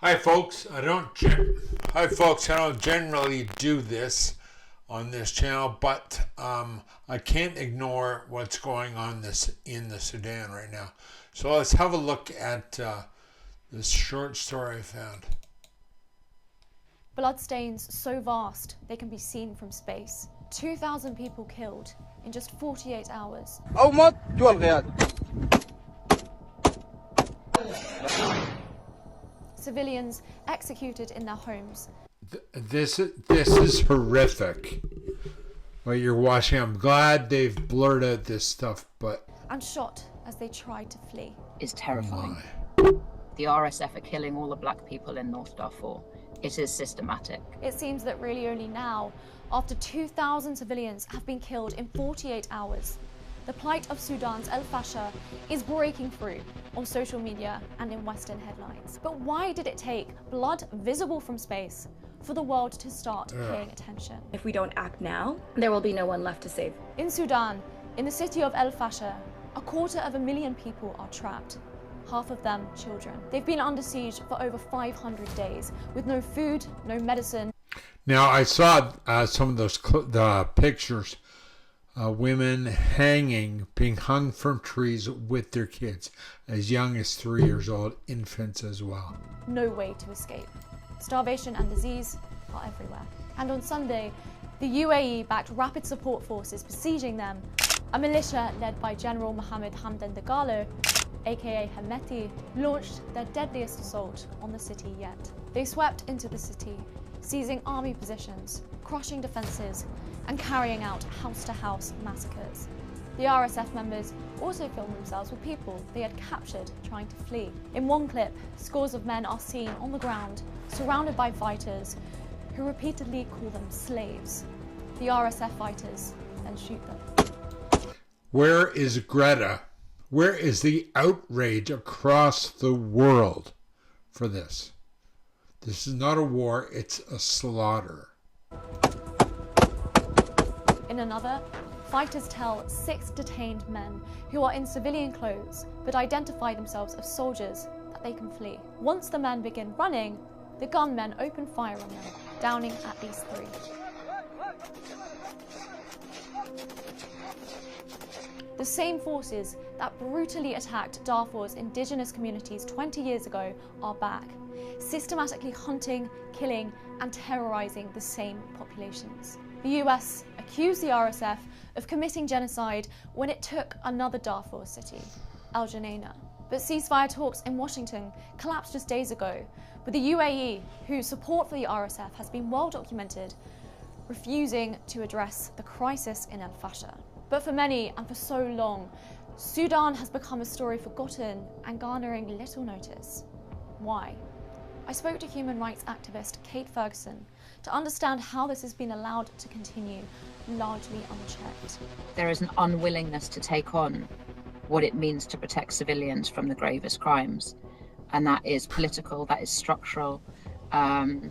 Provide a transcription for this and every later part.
Hi folks, I don't generally do this on this channel, but I can't ignore what's going on in the Sudan right now. So let's have a look at this short story I found. Bloodstains so vast they can be seen from space. 2,000 people killed in just 48 hours. Civilians executed in their homes. This is horrific. What you're watching, I'm glad they've blurred out this stuff, but... And shot as they tried to flee. Is terrifying. The RSF are killing all the black people in North Darfur. It is systematic. It seems that really only now, after 2,000 civilians have been killed in 48 hours, the plight of Sudan's al-Fasher is breaking through on social media and in Western headlines. But why did it take blood visible from space for the world to start paying attention? If we don't act now, there will be no one left to save. In Sudan, in the city of al-Fasher, 250,000 people are trapped. Half of them children. They've been under siege for over 500 days with no food, no medicine. Now I saw some of those pictures. Women being hung from trees with their kids, as young as 3 years old, infants as well. No way to escape. Starvation and disease are everywhere. And on Sunday, the UAE-backed Rapid Support Forces besieging them, a militia led by General Mohammed Hamdan Dagalo, aka Hemeti, launched their deadliest assault on the city yet. They swept into the city, seizing army positions, crushing defences, and carrying out house-to-house massacres. The RSF members also filmed themselves with people they had captured trying to flee. In one clip, scores of men are seen on the ground, surrounded by fighters who repeatedly call them slaves. The RSF fighters then shoot them. Where is Greta? Where is the outrage across the world for this? This is not a war, it's a slaughter. In another, fighters tell 6 detained men who are in civilian clothes but identify themselves as soldiers that they can flee. Once the men begin running, the gunmen open fire on them, downing at least 3. The same forces that brutally attacked Darfur's indigenous communities 20 years ago are back, systematically hunting, killing, and terrorizing the same populations. The US accused the RSF of committing genocide when it took another Darfur city, Al Janaina. But ceasefire talks in Washington collapsed just days ago, with the UAE, whose support for the RSF has been well documented, refusing to address the crisis in al-Fasher. But for many, and for so long, Sudan has become a story forgotten and garnering little notice. Why? I spoke to human rights activist Kate Ferguson to understand how this has been allowed to continue largely unchecked. There is an unwillingness to take on what it means to protect civilians from the gravest crimes. And that is political, that is structural, and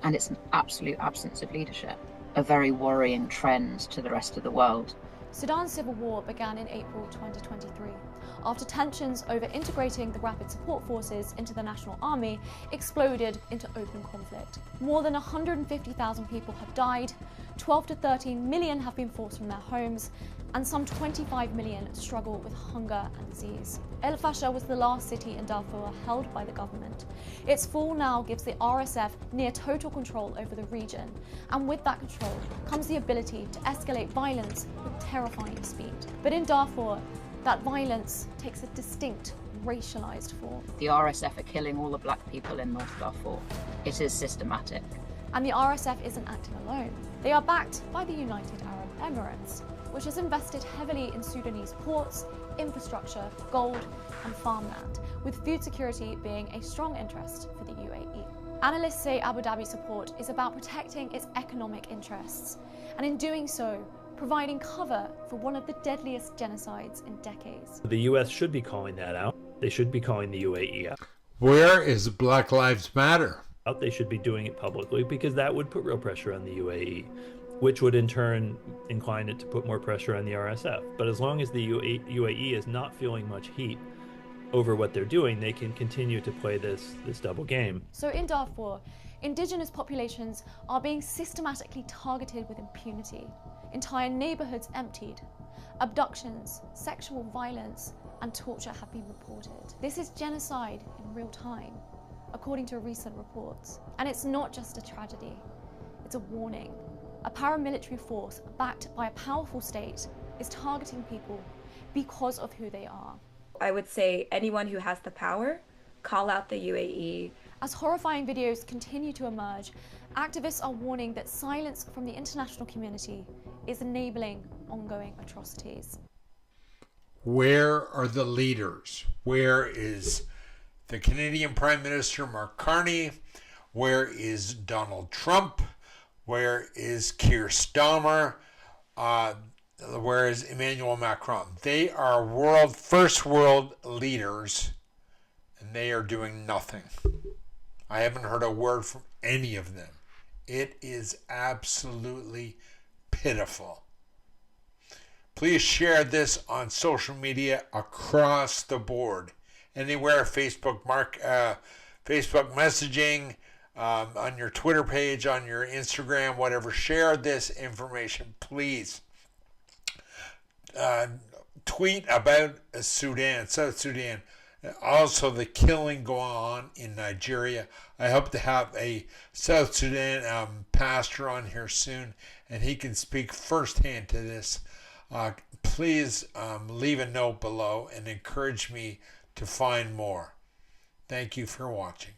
it's an absolute absence of leadership. A very worrying trend to the rest of the world. Sudan's civil war began in April 2023, after tensions over integrating the Rapid Support Forces into the National Army exploded into open conflict. More than 150,000 people have died, 12 to 13 million have been forced from their homes, and some 25 million struggle with hunger and disease. El-Fasher was the last city in Darfur held by the government. Its fall now gives the RSF near total control over the region, and with that control comes the ability to escalate violence with terrifying speed. But in Darfur, that violence takes a distinct racialized form. The RSF are killing all the black people in North Darfur. It is systematic. And the RSF isn't acting alone. They are backed by the United Arab Emirates, which has invested heavily in Sudanese ports, infrastructure, gold, and farmland, with food security being a strong interest for the UAE. Analysts say Abu Dhabi's support is about protecting its economic interests, and in doing so, providing cover for one of the deadliest genocides in decades. The US should be calling that out. They should be calling the UAE out. Where is Black Lives Matter? They should be doing it publicly, because that would put real pressure on the UAE, which would in turn incline it to put more pressure on the RSF. But as long as the UAE is not feeling much heat over what they're doing, they can continue to play this double game. So in Darfur, indigenous populations are being systematically targeted with impunity. Entire neighborhoods emptied. Abductions, sexual violence, and torture have been reported. This is genocide in real time, according to recent reports. And it's not just a tragedy, it's a warning. A paramilitary force backed by a powerful state is targeting people because of who they are. I would say anyone who has the power, call out the UAE. As horrifying videos continue to emerge, activists are warning that silence from the international community is enabling ongoing atrocities. Where are the leaders? Where is the Canadian Prime Minister Mark Carney? Where is Donald Trump? Where is Keir Starmer? Where is Emmanuel Macron? They are first world leaders, and they are doing nothing. I haven't heard a word from any of them. It is absolutely pitiful. Please share this on social media across the board. Anywhere, Facebook messaging, on your Twitter page, on your Instagram, whatever. Share this information, please. Tweet about South Sudan. Also, the killing going on in Nigeria. I hope to have a South Sudan pastor on here soon, and he can speak firsthand to this. Please leave a note below and encourage me to find more. Thank you for watching.